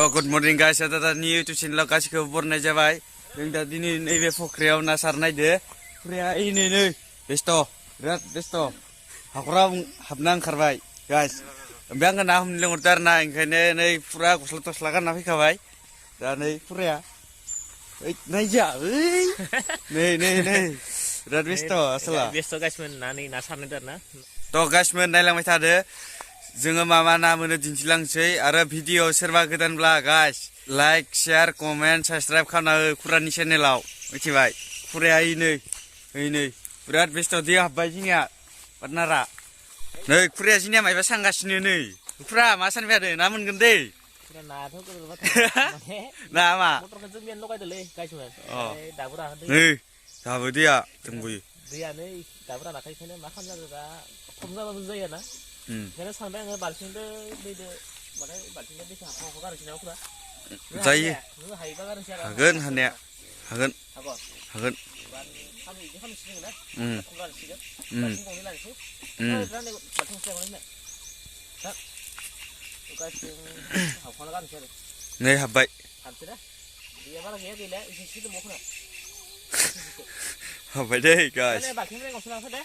Good morning guys, ada new YouTube channel kasih kabar nih jawai. Yang tadi ini fokriau nasar nih deh. Pria ini nih, besto, berat besto. Aku ram habnang karbai, guys. Biang kan aku nilang urtar na, ingkanya nih pura kusletos lakan nafi kabai. Dan nih pria, nih ja, nih, berat besto, asal. Besto guys nani nasar nih na. To guys nih lang macam ada. जोङो मा मा ना मोनो दिन्थिलांसै आरो video सोरबा गोदानब्ला guys like share comment subscribe खालामना हो खुरानि चेनेलाव मिथिबाय खुराया नै बिराद बेस्थ' दैया हाबबाय जोंनिया पार्टनारा नै खुराया जोंनिया मायबा सांगासिनो नै खुरा मा सानबाय थादों ना मोनगोन दै ना मा नै दाबो दैया दंबोयो दैयानो दाबो रानाखै बेखायनो मा खालामनांगौ दा खम जाबाबो जायो ना Karena sampai nggak balikin deh, beda, mana balikin deh siapa kok harus siapa kurang? Jaya. Hagen, hanya, hagen. Kami sini lah. Kurang sih kan? Balikin kau ni lagi sih. Kalau ni balikin siapa ni? Tak. Bukan sih, apa kan sih? Nih habai. Habis dah. Dia mana dia gila, isi situ mau kurang. Habai deh guys. Mana balikin mereka kurang saja.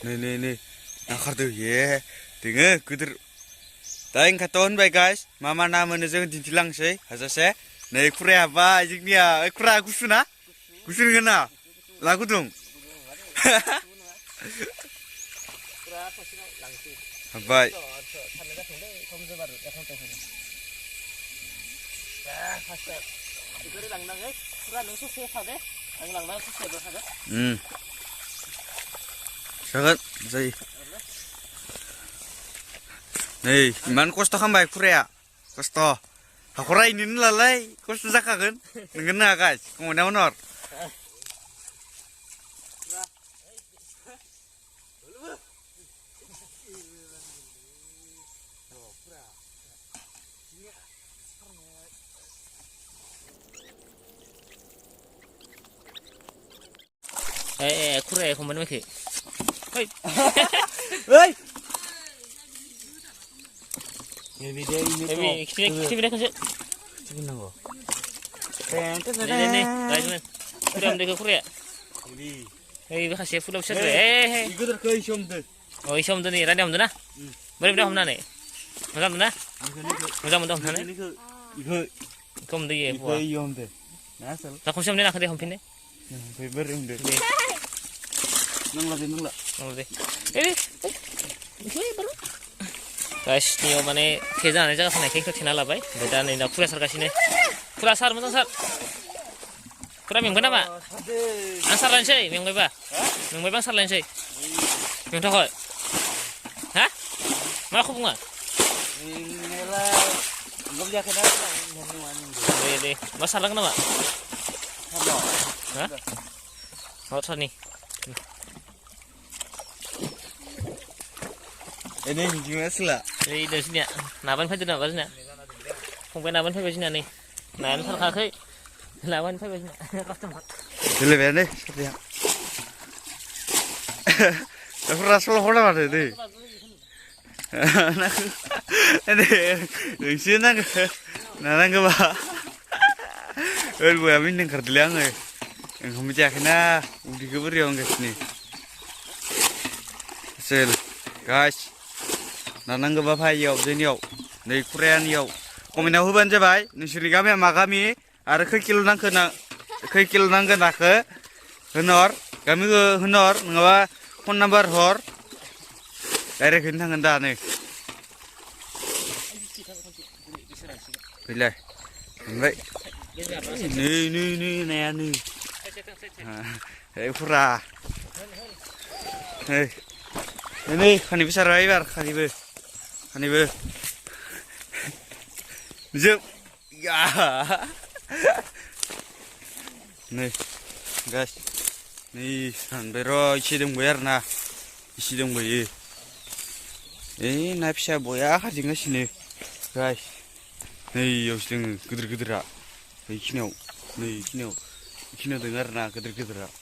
Nih, nakardu ye, dengar kudur. Tapi yang kata on baik guys, mama nama nezeng dintilang sih, hasase. Nih kurang apa, jiknya, kurang kusuna, kusun kena, lagu dong. Baik. Sangat, jadi. Nih, man kosto kan baik pura ya, kosto. Aku rai ini lalai, kosto zakah kan? Dengar guys, kamu nak honor. Kurang aku mana macam? Hei. Ini kita kerja. Ini nanggo. Ini, guys man. Kurang mereka kurang. Hei, berhasil full option tu. Ikut terkait isom tu. Oh, isom tu ni, rani am tu na? Berapa mana ni? Macam tu na? Macam mana ni? Ikut. Kom tu ye. Ikut isom tu. Nasal. Tak kau siapa ni nak kerja hampir ni? Fiber yang tu. Nang lah. baru. Guys, ni mana kerja ni jaga sana kek kena lah bay. Beda ni dah pura sar kasih ni. Pura sar macam sar. Pura minggu apa? Ansar lain sih, minggu apa? Minggu apa ansar lain sih? Minggu tak kau? Hah? Mana aku bunga? Inilah, belum dia kena lah. Deh. Masalah kenapa? Hah? Oh, ni. Ini gimana sih lah? Ini dari sini ya. Naban fai tu nak sini. Kongpen naban fai sini ni. Naban sar kaki. Naban fai sini. Customer. Boleh benar ni. Siapa? Aku rasa lah ada ni. Ini sini nang ke bah. Buat amin yang kerja ni. Yang kami cakap na, udah kebiri orang kat sini. Sel, guys. Nanang ke bapak yau, jadi yau, dari Korean yau. Kami nak huban je bay, nusri kami makami, ada kilo nang ke nak ke, honor, kami ke honor, ngawa phone number hor, dari kentang kentang ni. Bila, baik. Ni, naya ni. Hei pura. Hei. Ini kani besar bayar kani be. Jom. Ya. Nih. Guys. Nih, bero isi dong bayar na. Isi dong bayar. Naik siapa boya kajing sini. Guys. Nih, yang sedang geder-geder. Nih, kini dengar na geder-geder.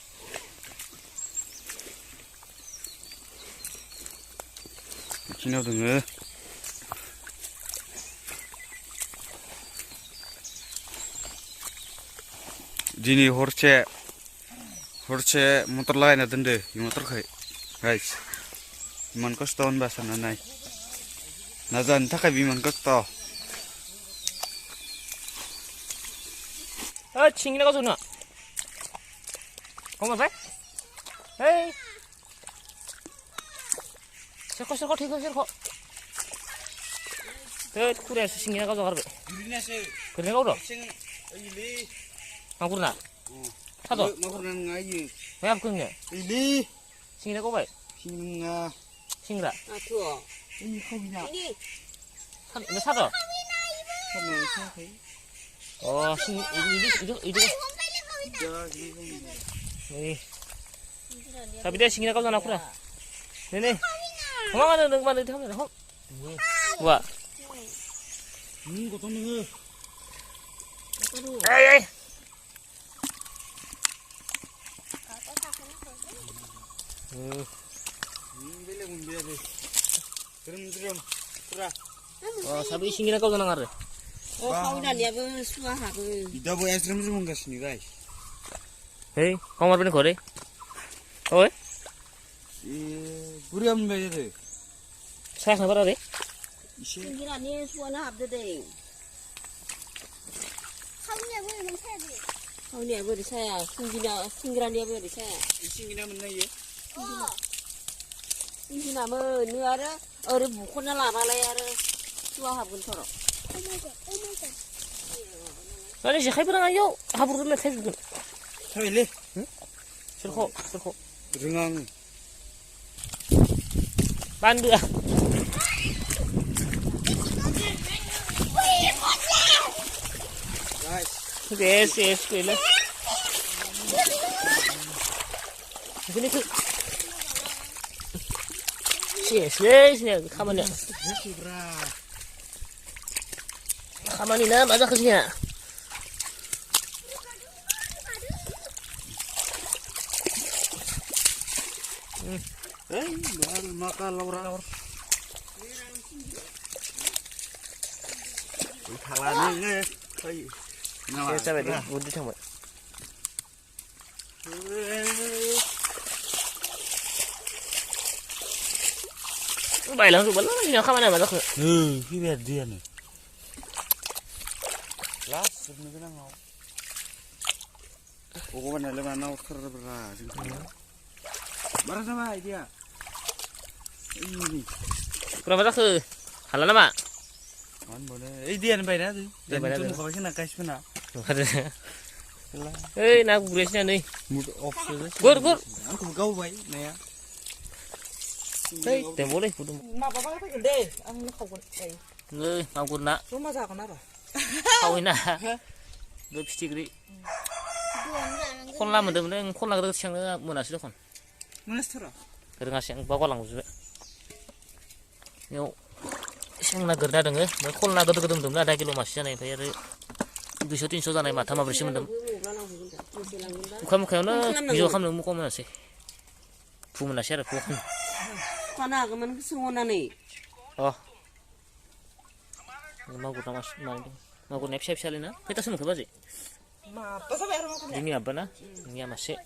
Kini dengar. दिनै हरसे मटर लागायना दोनदो E मटरखै guys इमान खस्थ' होनबा सानना नाय ना जानो थाखाय इमान खस्थ' ओइ सिंगिना गावजों ना खमायबाय ओइ सोरखौ थैखौ सोरखौ ओइ खुरायासो सिंगिना गावजों गारबाय गुरनासो गुरनाय गावदो ओइलै मा गुरना थाद' मा गुरना नङा इयो मा हाबखो नोङो ओइलै सिंगिना गावबाय सिंगा सिंग्रा 아투 ओइ खाविना 너 사다. खाविना सायाखै 이거. 자, 밑에 싱이나 가져나 그래. 네네. 도망가는 능만 이렇게 하면 돼. 와. 이거 또 능어 에이. beleng biar drum pura 사비 싱이나 가져나 가래. 가오나니아부 수아하부 ida boy es drum gasini guys 에이, 가만 보는 거래. 어이? buri am bejere 사야 봐라 돼. 싱기라니 수아나 합드데 가오니아부 사야 싱기라니아부 사야 isingina menna ye 싱기나무 느아르 어르 무코나 라발라야 아르 수아하분 서로 아니, 시 해보라 아요. 하부르면 해주든. 사일래 싫고. ringang 만두야. guys yes, 그래. 근데 그 yes, 가만히 나 맞아 그냥. baru makan laura halani nge 예, 잡아야 돼. 어디 참아. Bailang rồi bắn nó không này mà nó cái bẹt điên này lát sụp nó cái năng ngầu ô con này lên mà nó khờ ra chứ bắt ra mai đi à 그럼 맞아 그 할라나 마. 안 보네 이 điên vậy đó gì 좀 khỏi cái nào cái gì nào 에이 나 그랬냐 너. một option 굿. ăn cùng câu vậy nè 에이 내 뭐래 부도. 마 바바가 근데 안 하고 에이 마구나. 좀 맞아 가나라 하오이나. 너 피티그리. 콜라 만들면 콜라 그렇게 생각 뭐 나시도 콘. monastery 그런 거 생각 바꿔랑 주বে. 요 생나 그러다 등에 뭐 콜라 그도 듬듬 다 기로 마시잖아요. 배를 200 300 잖아요. 마타 마버시면 됨. 그러면 비교 하면 먹고 면서. 부문나 셔라 부문. 하나 그러면 승원하네 마구 나마시 마인도. 마구 냅샵샵이나? 그때 쓰면 그 바지. 마 빠서 배로 먹고 ini apa na? Ini masih.